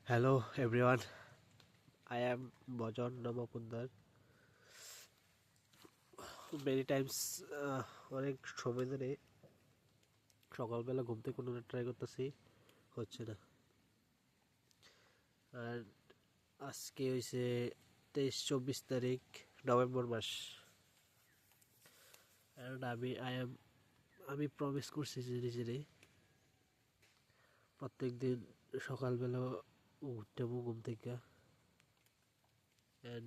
Hello everyone, I am Bojan Namapundar. Many times অনেক সময় ধরে সকালবেলা ঘুম থেকে কোনো ট্রাই করতেছি, হচ্ছে না। আর আজকে হয়েছে 23-24 তারিখ নভেম্বর মাস। আর আমি প্রমিস করছি যে নিজেরে প্রত্যেক দিন সকালবেলা উঠতে ঘুম থেকে। অ্যান্ড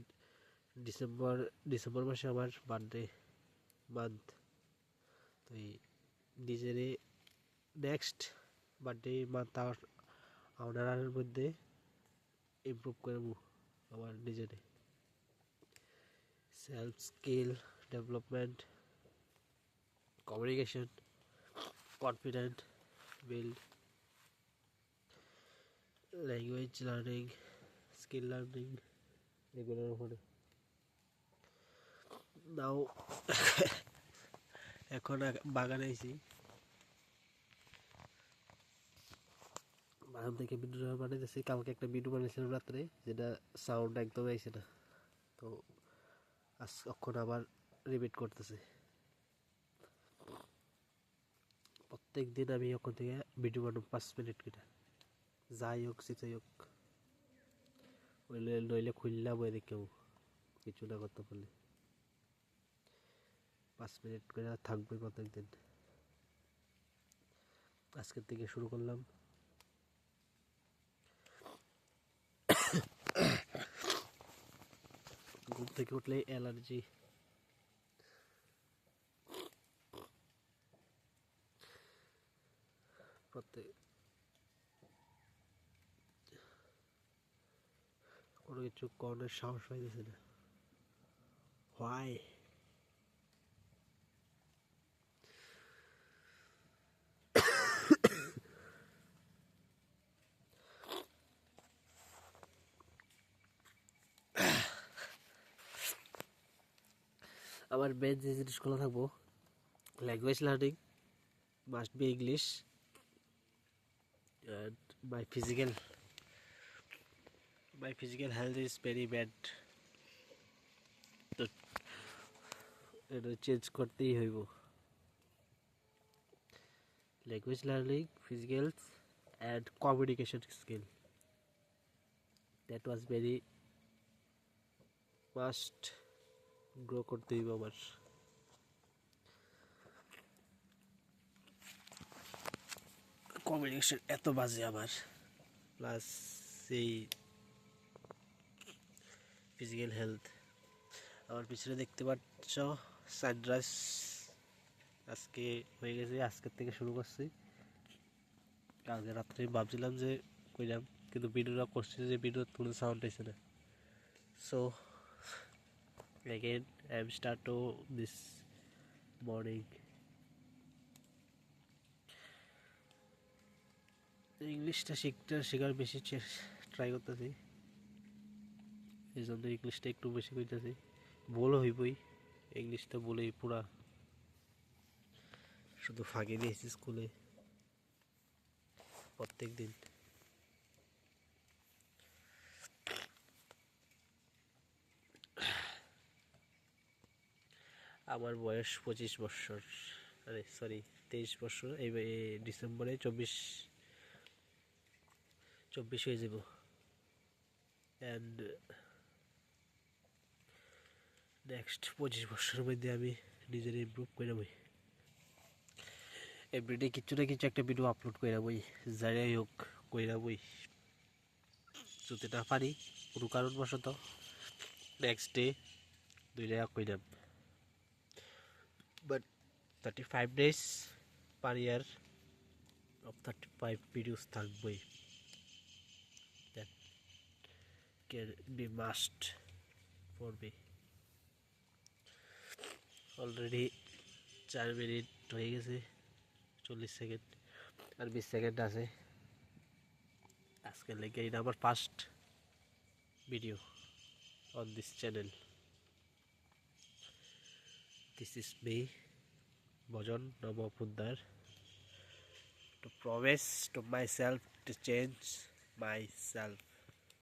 ডিসেম্বর মাসে আমার বার্থডে মান্থ, তো এই নিজেরে নেক্সট বার্থডে মান্থ আওয়ারের মধ্যে ইমপ্রুভ করবো আমার নিজেরে। Self skill development, communication, confident build, language learning, skill learning, এগুলোর উপরে নাও। এখন বাগানে আইছি, বাগান থেকে ভিডিও বানাইতেছি। কালকে একটা ভিডিও বানিয়েছিলাম রাত্রে, যেটা সাউন্ড একদম আইছে না, তো এখন আবার রিপিট করতেছি। প্রত্যেক দিন আমি ওখান থেকে ভিডিও বানাবো 5 মিনিট করে, যাই হোক যেটাই হোক। নইলে খুললা বই কেউ কিছু না করতে পারলে 5 মিনিট করে থাকবে প্রত্যেক দিন। আজকের থেকে শুরু করলাম। ঘুম থেকে উঠলে অ্যালার্জি, প্রত্যেক কোনো কিছু করার সাহস পাইতেছে না। হোয়াই? আমার মেন যে জিনিসগুলো থাকবো, language learning must be English, and my physical health is very bad, তো এটা চেঞ্জ করতেই হইব। Language learning, physical and communication skill, that was very must grow করতে হইব আমার। কমিউনিকেশন এত বাজে আমার, প্লাস এই ফিজিক্যাল হেলথ। আমার পিছনে দেখতে পাচ্ছ সানরাইজ আজকে হয়ে গেছে, আজকের থেকে শুরু করছি। কালকে রাত্রে ভাবছিলাম যে কইলাম, কিন্তু ভিডিওটা করছি যে ভিডিও কোনো সাউন্ড হয়েছে না। So again I am start to this morning. ইংলিশটা শেখার বেশি ট্রাই করতেছি, এই জন্য ইংলিশটা একটু বেশি করতেছি। বলো হইবই, ইংলিশটা বলেই পুরা শুধু ফাঁকি দিয়েছি স্কুলে প্রত্যেক দিন। আমার বয়স 25 বছর, আরে সরি 23 বছর। এই ডিসেম্বরে 24 হয়ে যাব। অ্যান্ড নেক্সট 25 বছরের মধ্যে আমি নিজের ইমপ্রুভ করে যাবই। এভরিডে কিছু না কিছু একটা ভিডিও আপলোড করে যাবই, যাই হোক করে যাবই। যদি না পারি কোনো কারণবশত, নেক্সট ডে 2 টাকা কইলাম, but 35 days per year of 35 videos থাকবই। That can be must for me. Already 4 minute হয়ে গেছে, 40 সেকেন্ড আর 20 সেকেন্ড আছে। আজকের লেগে এটা আমার first video on this channel. This is me, Bojan Namapundar, to promise to myself to change my self.